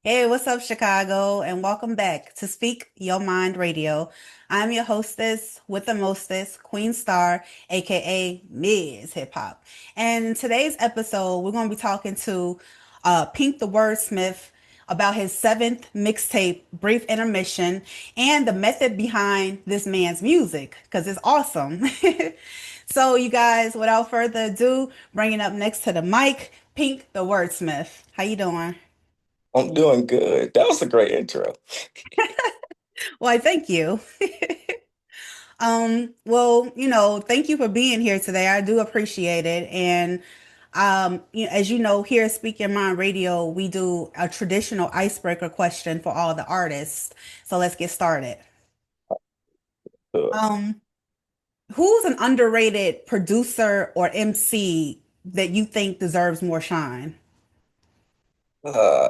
Hey, what's up, Chicago? And welcome back to Speak Your Mind Radio. I'm your hostess with the mostest, Queen Star, aka Ms. Hip Hop. And in today's episode, we're going to be talking to Pink the Wordsmith about his seventh mixtape, Brief Intermission, and the method behind this man's music, because it's awesome. So, you guys, without further ado, bringing up next to the mic, Pink the Wordsmith. How you doing? I'm doing good. That was a great intro. Why, thank you. Thank you for being here today. I do appreciate it. And as you know, here at Speak Your Mind Radio, we do a traditional icebreaker question for all the artists. So let's get started. Uh, Um, who's an underrated producer or MC that you think deserves more shine? uh,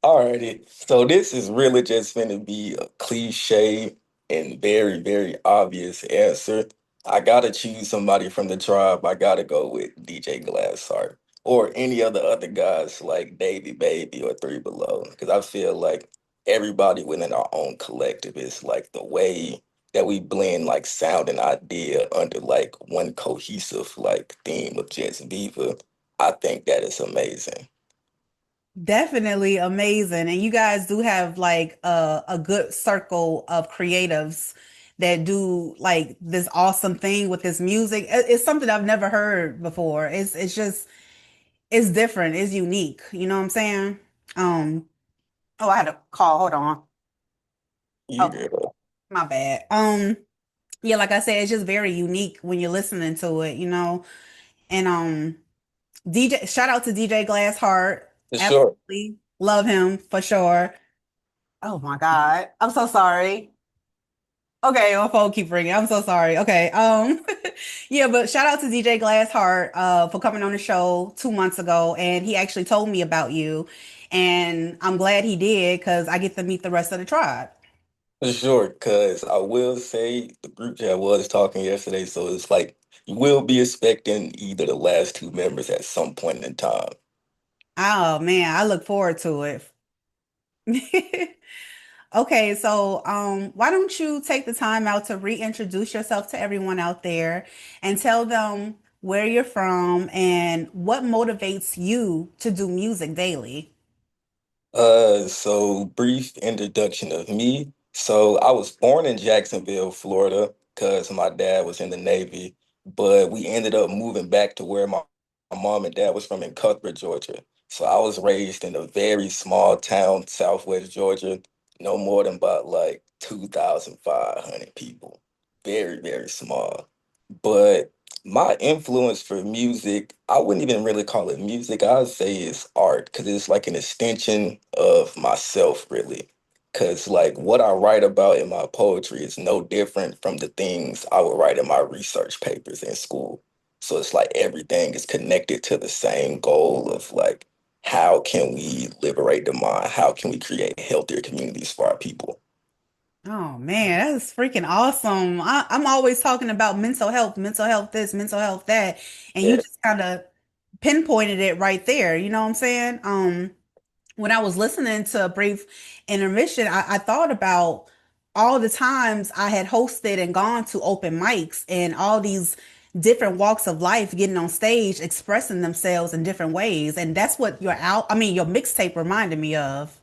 Alrighty. So this is really just going to be a cliche and very, very obvious answer. I gotta choose somebody from the tribe. I gotta go with DJ Glassheart or any of the other guys like Davy Baby or Three Below. Because I feel like everybody within our own collective is like the way that we blend like sound and idea under like one cohesive like theme of Jazz Viva. I think that is amazing. Definitely amazing. And you guys do have like a good circle of creatives that do like this awesome thing with this music. It's something I've never heard before. It's just it's different. It's unique. You know what I'm saying? Um, oh, I had a call. Hold on. You Okay, girl. my bad. Yeah, like I said, it's just very unique when you're listening to it, you know. And DJ, shout out to DJ Glassheart. For sure. Absolutely love him for sure. Oh my God. I'm so sorry. Okay, my phone keep ringing. I'm so sorry. Okay. Yeah, but shout out to DJ Glassheart for coming on the show 2 months ago and he actually told me about you and I'm glad he did because I get to meet the rest of the tribe. For sure. Because I will say the group chat was talking yesterday, so it's like you will be expecting either the last two members at some point in time. Oh man, I look forward to it. Okay, so why don't you take the time out to reintroduce yourself to everyone out there and tell them where you're from and what motivates you to do music daily? So brief introduction of me. So I was born in Jacksonville, Florida, because my dad was in the Navy, but we ended up moving back to where my mom and dad was from in Cuthbert, Georgia. So I was raised in a very small town, Southwest Georgia, no more than about like 2,500 people. Very, very small. But my influence for music, I wouldn't even really call it music. I'd say it's art because it's like an extension of myself, really. Because, like, what I write about in my poetry is no different from the things I would write in my research papers in school. So it's like everything is connected to the same goal of, like, how can we liberate the mind? How can we create healthier communities for our people? Oh man, that's freaking awesome. I'm always talking about mental health this, mental health that, and you Yeah. just kind of pinpointed it right there. You know what I'm saying? When I was listening to a brief intermission, I thought about all the times I had hosted and gone to open mics and all these different walks of life getting on stage, expressing themselves in different ways. And that's what your mixtape reminded me of.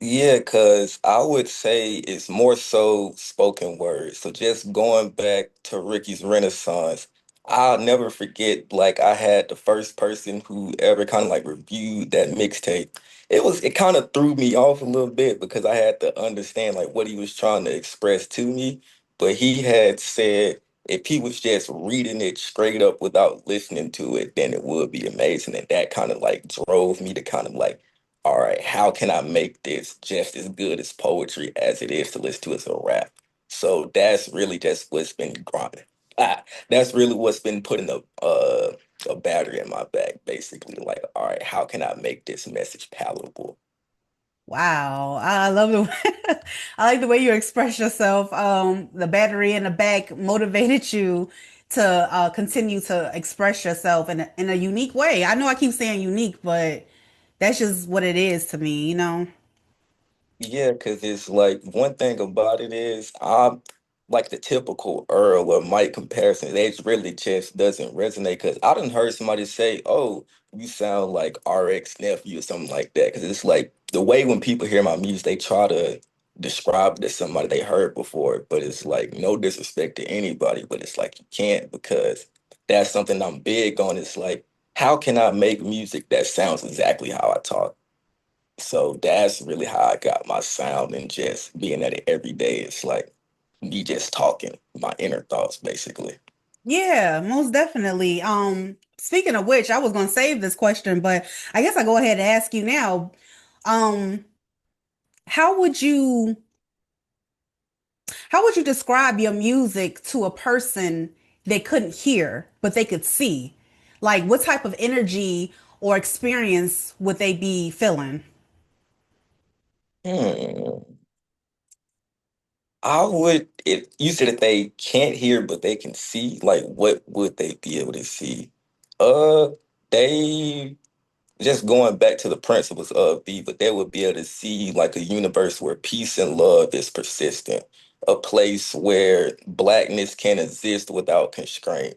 Yeah, because I would say it's more so spoken word. So just going back to Ricky's Renaissance, I'll never forget, like I had the first person who ever kind of like reviewed that mixtape. It kind of threw me off a little bit because I had to understand like what he was trying to express to me. But he had said if he was just reading it straight up without listening to it, then it would be amazing. And that kind of like drove me to kind of like all right, how can I make this just as good as poetry as it is to listen to as a rap? So that's really just what's been grinding. That's really what's been putting a battery in my back, basically. Like, all right, how can I make this message palatable? Wow, I love the I like the way you express yourself. The battery in the back motivated you to continue to express yourself in in a unique way. I know I keep saying unique, but That's just what it is to me, you know? Yeah, because it's like one thing about it is I'm like the typical Earl or Mike comparison. It really just doesn't resonate because I done heard somebody say, "Oh, you sound like RX nephew" or something like that. Because it's like the way when people hear my music, they try to describe it as somebody they heard before, but it's like no disrespect to anybody, but it's like you can't because that's something I'm big on. It's like how can I make music that sounds exactly how I talk? So that's really how I got my sound and just being at it every day. It's like me just talking my inner thoughts, basically. Yeah, most definitely. Speaking of which, I was gonna save this question, but I guess I go ahead and ask you now. Um, how would you how would you describe your music to a person they couldn't hear but they could see? Like what type of energy or experience would they be feeling? Hmm. I would, if you said if they can't hear but they can see, like what would they be able to see? Uh, they just going back to the principles of B, but they would be able to see like a universe where peace and love is persistent, a place where blackness can exist without constraint,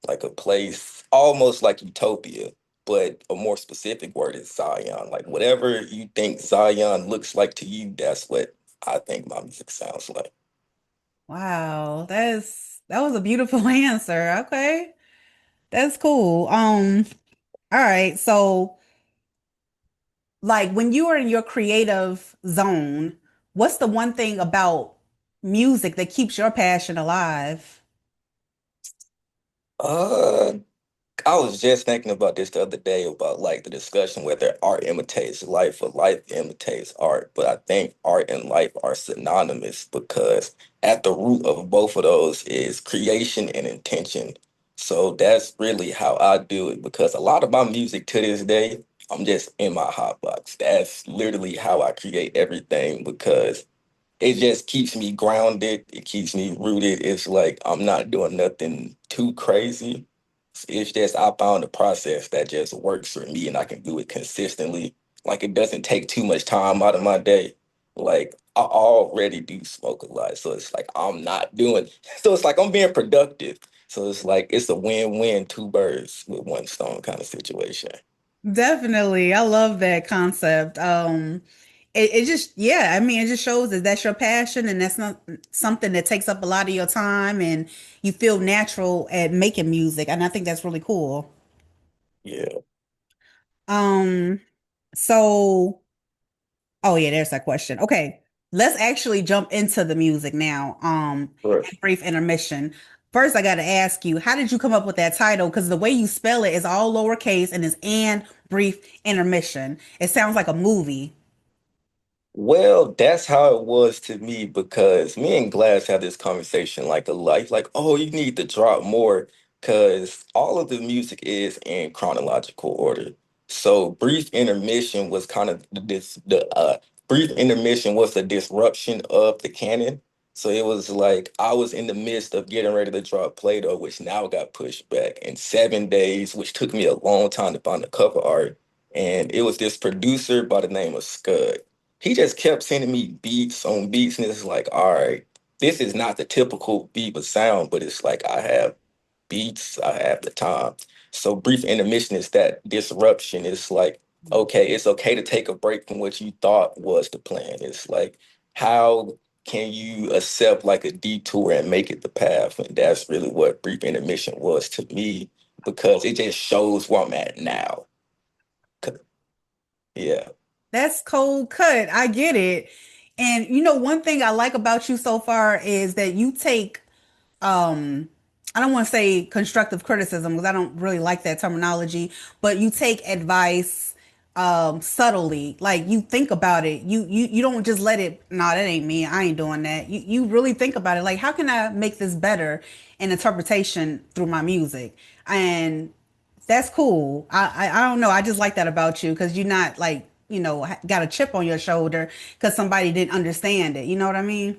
like a place almost like utopia, but a more specific word is Zion. Like whatever you think Zion looks like to you, that's what I think my music sounds like. Wow, that was a beautiful answer. Okay. That's cool. All right. So like when you are in your creative zone, what's the one thing about music that keeps your passion alive? Uh, I was just thinking about this the other day about like the discussion whether art imitates life or life imitates art. But I think art and life are synonymous because at the root of both of those is creation and intention. So that's really how I do it because a lot of my music to this day, I'm just in my hot box. That's literally how I create everything because it just keeps me grounded. It keeps me rooted. It's like I'm not doing nothing too crazy. It's just I found a process that just works for me and I can do it consistently. Like it doesn't take too much time out of my day. Like I already do smoke a lot. So it's like I'm not doing so it's like I'm being productive. So it's like it's a win-win, two birds with one stone kind of situation. Definitely. I love that concept. It just, yeah, I mean, it just shows that that's your passion and that's not something that takes up a lot of your time and you feel natural at making music. And I think that's really cool. Yeah. Um, so Oh yeah, there's that question. Okay, let's actually jump into the music now. A brief intermission. First, I got to ask you, how did you come up with that title? Because the way you spell it is all lowercase and it's and brief intermission. It sounds like a movie. Well, that's how it was to me because me and Glass had this conversation like a life, like, oh, you need to drop more because all of the music is in chronological order. So brief intermission was kind of the brief intermission was the disruption of the canon. So it was like I was in the midst of getting ready to drop Play-Doh, which now got pushed back in 7 days, which took me a long time to find the cover art. And it was this producer by the name of Scud. He just kept sending me beats on beats, and it's like, all right, this is not the typical Bieber sound, but it's like I have beats, I have the time. So brief intermission is that disruption. It's like, okay, it's okay to take a break from what you thought was the plan. It's like, how can you accept like a detour and make it the path? And that's really what brief intermission was to me because it just shows where I'm at now. 'Cause- Yeah. That's cold cut. I get it. And you know, one thing I like about you so far is that you take um I don't want to say constructive criticism because I don't really like that terminology, but you take advice subtly. Like you think about it. You don't just let it, nah, that ain't me. I ain't doing that. You really think about it. Like how can I make this better in interpretation through my music? And that's cool. I don't know. I just like that about you because you're not like, got a chip on your shoulder because somebody didn't understand it. You know what I mean?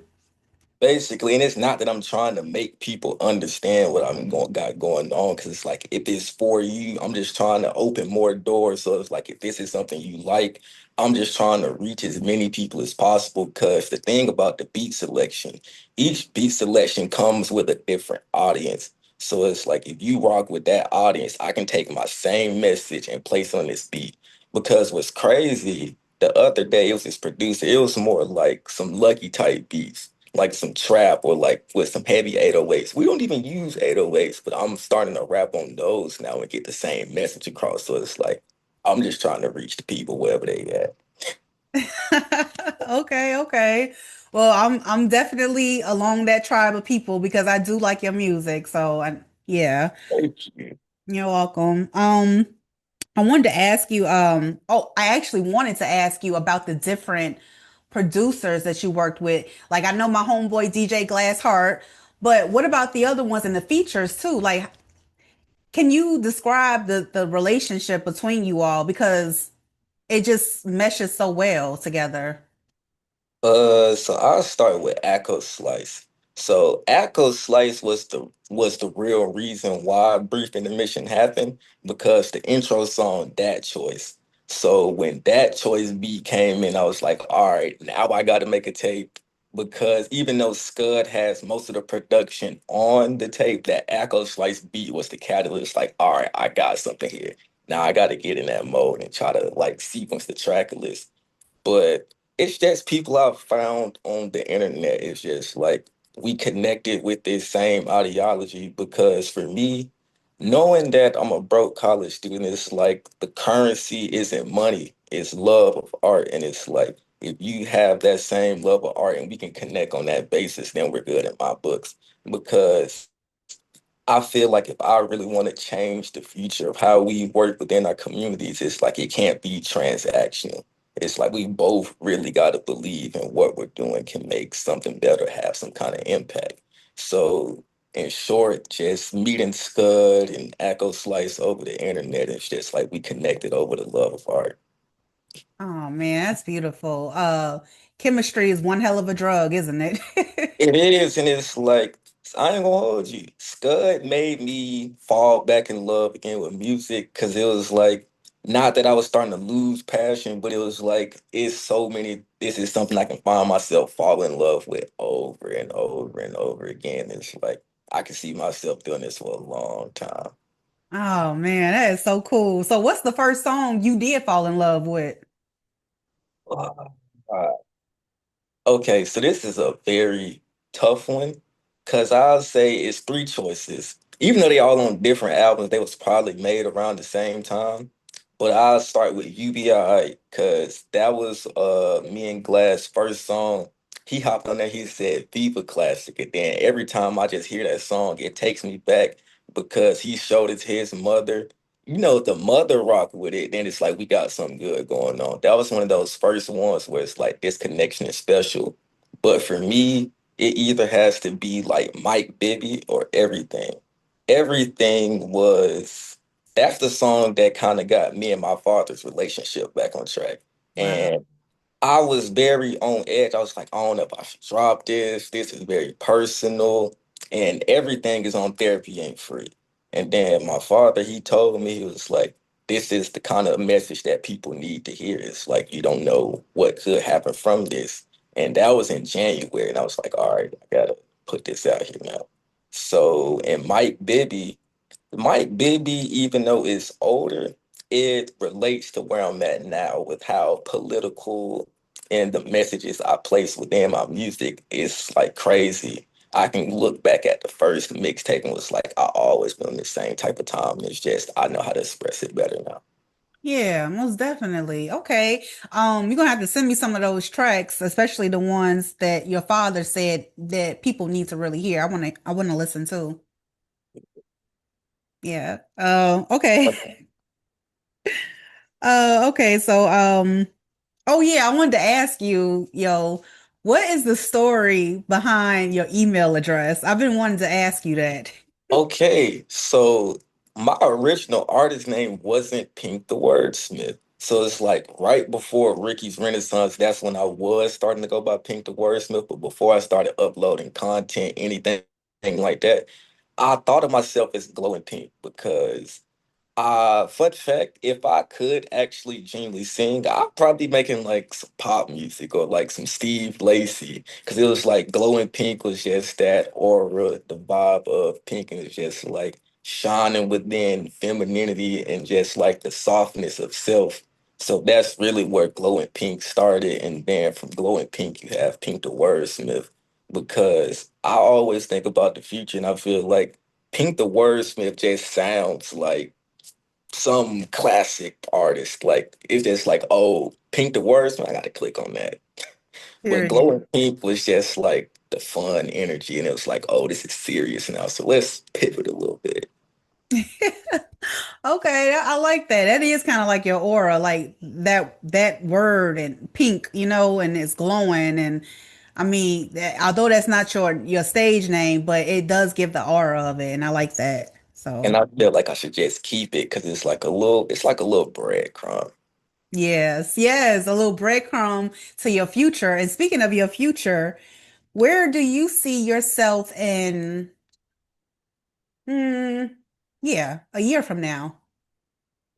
Basically, and it's not that I'm trying to make people understand what got going on, because it's like if it's for you, I'm just trying to open more doors. So it's like if this is something you like, I'm just trying to reach as many people as possible. Because the thing about the beat selection, each beat selection comes with a different audience. So it's like if you rock with that audience, I can take my same message and place on this beat. Because what's crazy, the other day it was this producer, it was more like some lucky type beats like some trap or like with some heavy 808s. We don't even use 808s, but I'm starting to rap on those now and get the same message across. So it's like I'm just trying to reach the people wherever they at. Okay, okay. Well, I'm definitely along that tribe of people because I do like your music. So, yeah, Thank you. you're welcome. I wanted to ask you, I actually wanted to ask you about the different producers that you worked with. Like, I know my homeboy DJ Glassheart, but what about the other ones and the features too? Like, can you describe the relationship between you all because it just meshes so well together? So I'll start with Echo Slice. So Echo Slice was the real reason why Brief Intermission happened because the intro song That Choice. So when That Choice beat came in, I was like, all right, now I got to make a tape because even though Scud has most of the production on the tape, that Echo Slice beat was the catalyst. Like, all right, I got something here. Now I got to get in that mode and try to like sequence the track list. But it's just people I've found on the internet. It's just like we connected with this same ideology because for me, knowing that I'm a broke college student, it's like the currency isn't money, it's love of art. And it's like if you have that same love of art and we can connect on that basis, then we're good in my books. Because I feel like if I really want to change the future of how we work within our communities, it's like it can't be transactional. It's like we both really got to believe in what we're doing can make something better, have some kind of impact. So, in short, just meeting Scud and Echo Slice over the internet, it's just like we connected over the love of art. Oh man, that's beautiful. Chemistry is one hell of a drug, isn't it? It is, and it's like I ain't gonna hold you. Scud made me fall back in love again with music because it was like not that I was starting to lose passion, but it was like it's so many. This is something I can find myself fall in love with over and over and over again. It's like I can see myself doing this for a long time. Oh man, that is so cool. So what's the first song you did fall in love with? Okay, so this is a very tough one because I'll say it's three choices. Even though they all on different albums, they was probably made around the same time. But I'll start with UBI because that was me and Glass' first song. He hopped on there, he said Viva Classic. And then every time I just hear that song, it takes me back because he showed it to his mother. You know, if the mother rock with it, then it's like we got something good going on. That was one of those first ones where it's like this connection is special. But for me, it either has to be like Mike Bibby or Everything. Everything was that's the song that kind of got me and my father's relationship back on track. Wow. And I was very on edge. I was like, I don't know if I should drop this. This is very personal, and everything is on therapy ain't free. And then my father, he told me, he was like, this is the kind of message that people need to hear. It's like you don't know what could happen from this. And that was in January. And I was like, all right, I gotta put this out here now. So, and Mike Bibby, even though it's older, it relates to where I'm at now with how political and the messages I place within my music is like crazy. I can look back at the first mixtape and was like, I always been on the same type of time. It's just I know how to express it better now. Yeah, most definitely. Okay. You're gonna have to send me some of those tracks, especially the ones that your father said that people need to really hear. I wanna listen to. Yeah. Okay. Okay, so oh yeah, I wanted to ask you, what is the story behind your email address? I've been wanting to ask you that. Okay, so my original artist name wasn't Pink the Wordsmith. So it's like right before Ricky's Renaissance, that's when I was starting to go by Pink the Wordsmith. But before I started uploading content, anything like that, I thought of myself as glowing pink because fun fact, if I could actually genuinely sing, I'd probably be making like some pop music or like some Steve Lacy. Cause it was like glowing pink was just that aura, the vibe of pink, and it's just like shining within femininity and just like the softness of self. So that's really where glowing pink started. And then from glowing pink, you have Pink the Wordsmith. Because I always think about the future and I feel like Pink the Wordsmith just sounds like some classic artist. Like it's just like, oh, Pink the Wordsmith, I gotta click on that. But Period. Glowing Pink was just like the fun energy, and it was like, oh, this is serious now. So let's pivot a little bit. Okay, I like that. That is kind of like your aura, like that word and pink, and it's glowing. And I mean, although that's not your stage name, but it does give the aura of it, and I like that. And So I feel like I should just keep it because it's like a little breadcrumb. yes, yes, a little breadcrumb to your future. And speaking of your future, where do you see yourself in? Hmm, yeah, a year from now.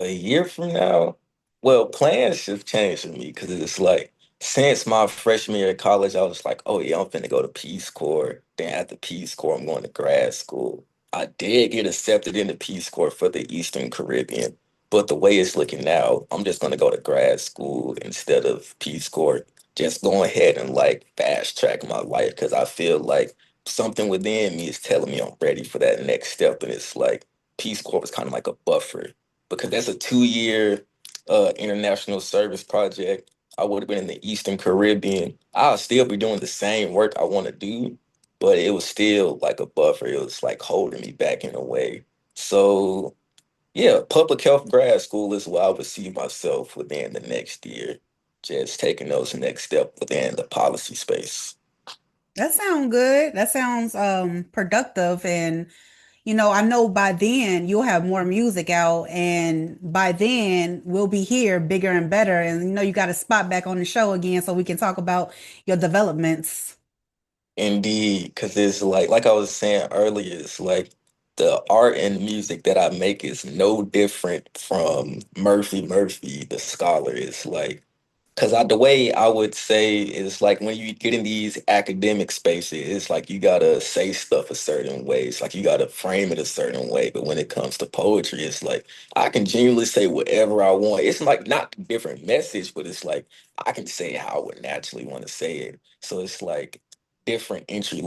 A year from now, well, plans have changed for me because it's like since my freshman year of college, I was like, oh yeah, I'm finna go to Peace Corps. Then after Peace Corps, I'm going to grad school. I did get accepted into Peace Corps for the Eastern Caribbean, but the way it's looking now, I'm just gonna go to grad school instead of Peace Corps. Just go ahead and like fast track my life because I feel like something within me is telling me I'm ready for that next step, and it's like Peace Corps is kind of like a buffer because that's a 2 year international service project. I would have been in the Eastern Caribbean. I'll still be doing the same work I want to do, but it was still like a buffer. It was like holding me back in a way. So yeah, public health grad school is where I would see myself within the next year, just taking those next steps within the policy space. That sounds good. That sounds productive. And I know by then you'll have more music out, and by then we'll be here bigger and better. And you got a spot back on the show again so we can talk about your developments. Indeed, because it's like I was saying earlier, it's like the art and music that I make is no different from Murphy, the scholar. It's like because the way I would say is like when you get in these academic spaces, it's like you gotta say stuff a certain way. It's like you gotta frame it a certain way. But when it comes to poetry, it's like I can genuinely say whatever I want. It's like not a different message, but it's like I can say how I would naturally want to say it. So it's like different entry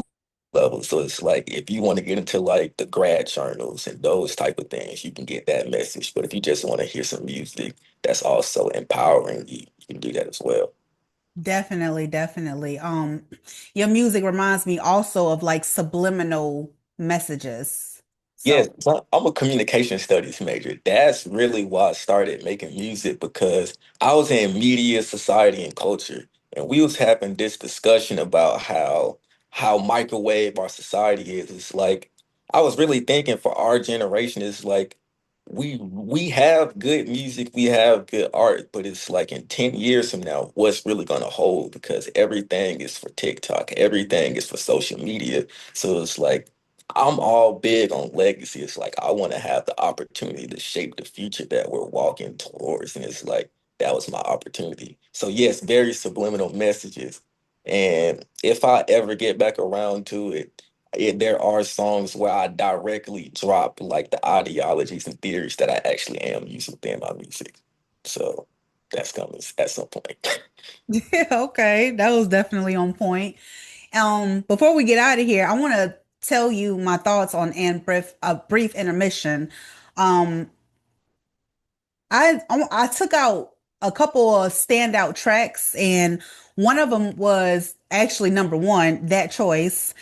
levels. So it's like if you want to get into like the grad journals and those type of things, you can get that message. But if you just want to hear some music that's also empowering you can do that as well. Definitely, definitely. Your music reminds me also of like subliminal messages. Yes, So so I'm a communication studies major. That's really why I started making music because I was in media, society, and culture, and we was having this discussion about how microwave our society is. It's like I was really thinking for our generation, it's like we have good music, we have good art, but it's like in 10 years from now, what's really gonna hold? Because everything is for TikTok, everything is for social media. So it's like I'm all big on legacy. It's like I want to have the opportunity to shape the future that we're walking towards. And it's like that was my opportunity. So yes, very subliminal messages. And if I ever get back around to there are songs where I directly drop like the ideologies and theories that I actually am using within my music. So that's coming at some point. yeah, okay, that was definitely on point. Before we get out of here, I want to tell you my thoughts on and brief a brief intermission. Um, I took out a couple of standout tracks, and one of them was actually number one, That Choice.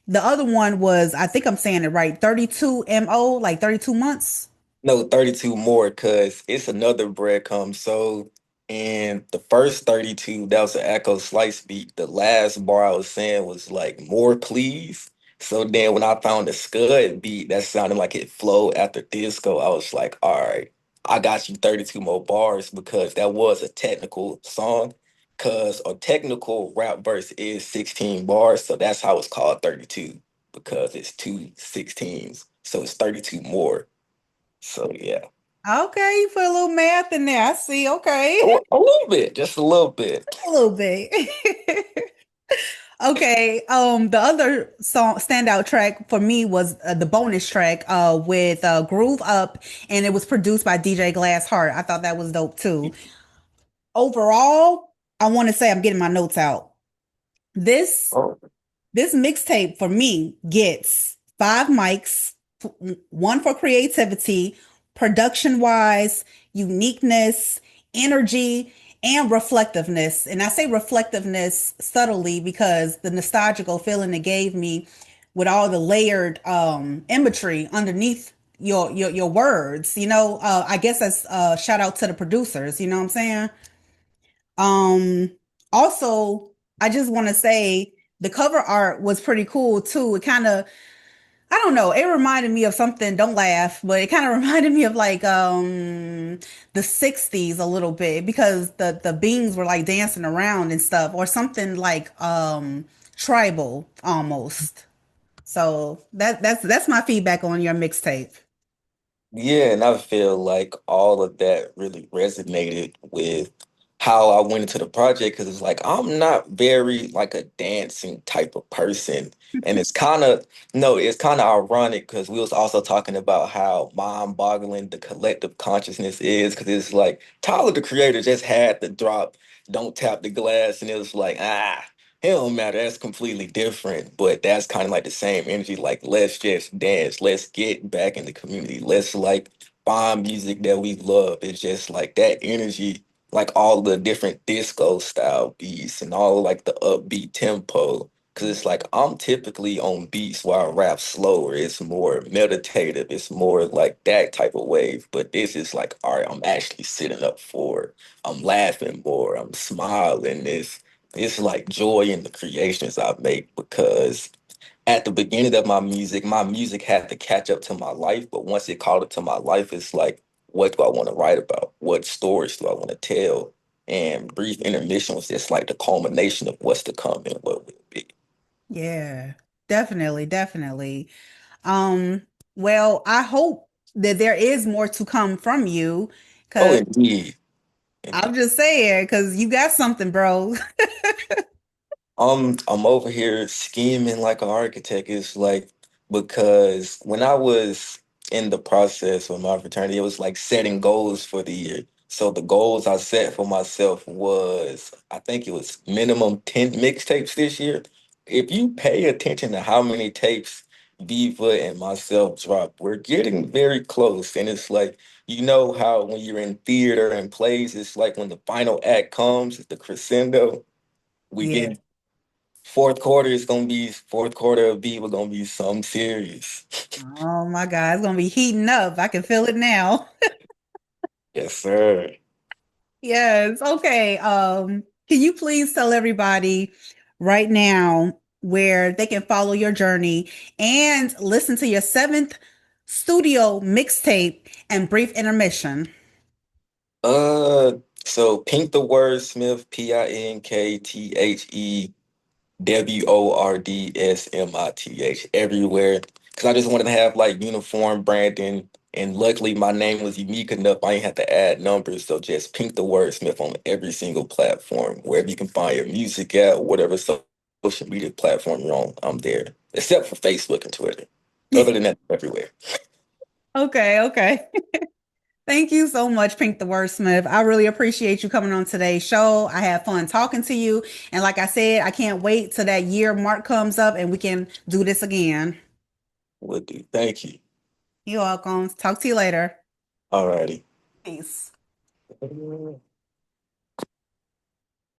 The other one was, I think I'm saying it right, 32 MO, like 32 months. No, 32 more because it's another breadcrumb. So in the first 32, that was an Echo Slice beat. The last bar I was saying was like more please. So then when I found the Scud beat that sounded like it flowed after disco, I was like, all right. I got you 32 more bars because that was a technical song. Because a technical rap verse is 16 bars, so that's how it's called 32 because it's two 16s. So it's 32 more. So yeah. Okay, you put a little math in there. I see. Okay. A little bit, just a little bit. A little bit. Okay. The other song standout track for me was the bonus track with Groove Up, and it was produced by DJ Glassheart. I thought that was dope too. Overall, I want to say I'm getting my notes out. This Oh, This mixtape for me gets 5 mics, one for creativity, production wise, uniqueness, energy, and reflectiveness. And I say reflectiveness subtly because the nostalgical feeling it gave me with all the layered imagery underneath your words, I guess that's shout out to the producers, you know what I'm saying? Um, Also, I just want to say the cover art was pretty cool too. It kind of, I don't know, it reminded me of something, don't laugh, but it kind of reminded me of like the 60s a little bit because the beings were like dancing around and stuff or something like tribal almost. So that's my feedback on your mixtape. yeah, and I feel like all of that really resonated with how I went into the project because it's like I'm not very like a dancing type of person. And it's kind of no, it's kind of ironic because we was also talking about how mind-boggling the collective consciousness is because it's like Tyler the Creator just had the drop, don't tap the glass, and it was like, it don't matter. That's completely different, but that's kind of like the same energy. Like, let's just dance. Let's get back in the community. Let's like find music that we love. It's just like that energy, like all the different disco style beats and all like the upbeat tempo. Cause it's like I'm typically on beats where I rap slower. It's more meditative. It's more like that type of wave. But this is like, all right, I'm actually sitting up for it. I'm laughing more. I'm smiling. It's like joy in the creations I make because at the beginning of my music had to catch up to my life. But once it caught up to my life, it's like, what do I want to write about? What stories do I want to tell? And Brief Intermission was just like the culmination of what's to come and what will be. Yeah, definitely, definitely. Um, well, I hope that there is more to come from you Oh, because indeed. I'm Indeed. just saying, because you got something, bro. I'm over here scheming like an architect. It's like because when I was in the process of my fraternity, it was like setting goals for the year. So the goals I set for myself was I think it was minimum 10 mixtapes this year. If you pay attention to how many tapes Viva and myself dropped, we're getting very close. And it's like, you know how when you're in theater and plays, it's like when the final act comes, the crescendo, we Yeah. get fourth quarter is gonna be fourth quarter of B. We're gonna be something serious. Oh my God, it's gonna be heating up. I can feel it now. Yes, sir. Yes. Okay. Can you please tell everybody right now where they can follow your journey and listen to your seventh studio mixtape and brief intermission? So Pink the Wordsmith, PinkTheWordsmith everywhere. Cause I just wanted to have like uniform branding. And luckily my name was unique enough. I ain't have to add numbers. So just Pink the Wordsmith on every single platform. Wherever you can find your music at, whatever social media platform you're on, I'm there. Except for Facebook and Twitter. Other than that, everywhere. Okay, okay. Thank you so much, Pink the Wordsmith. I really appreciate you coming on today's show. I had fun talking to you. And like I said, I can't wait till that year mark comes up and we can do this again. Would do. Thank you. You're welcome. Talk to you later. Alrighty. Peace.